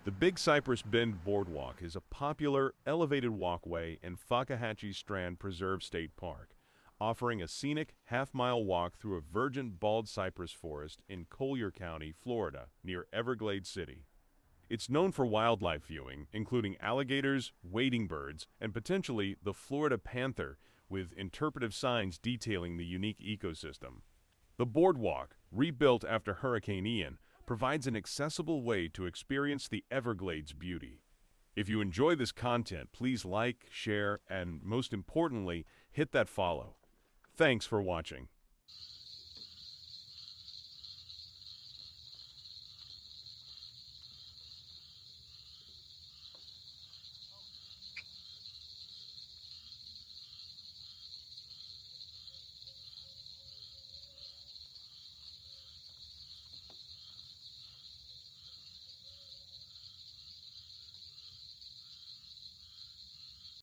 The Big Cypress Bend Boardwalk is a popular, elevated walkway in Fakahatchee Strand Preserve State Park, offering a scenic half-mile walk through a virgin bald cypress forest in Collier County, Florida, near Everglades City. It's known for wildlife viewing, including alligators, wading birds, and potentially the Florida panther, with interpretive signs detailing the unique ecosystem. The boardwalk, rebuilt after Hurricane Ian, provides an accessible way to experience the Everglades beauty. If you enjoy this content, please like, share, and most importantly, hit that follow. Thanks for watching.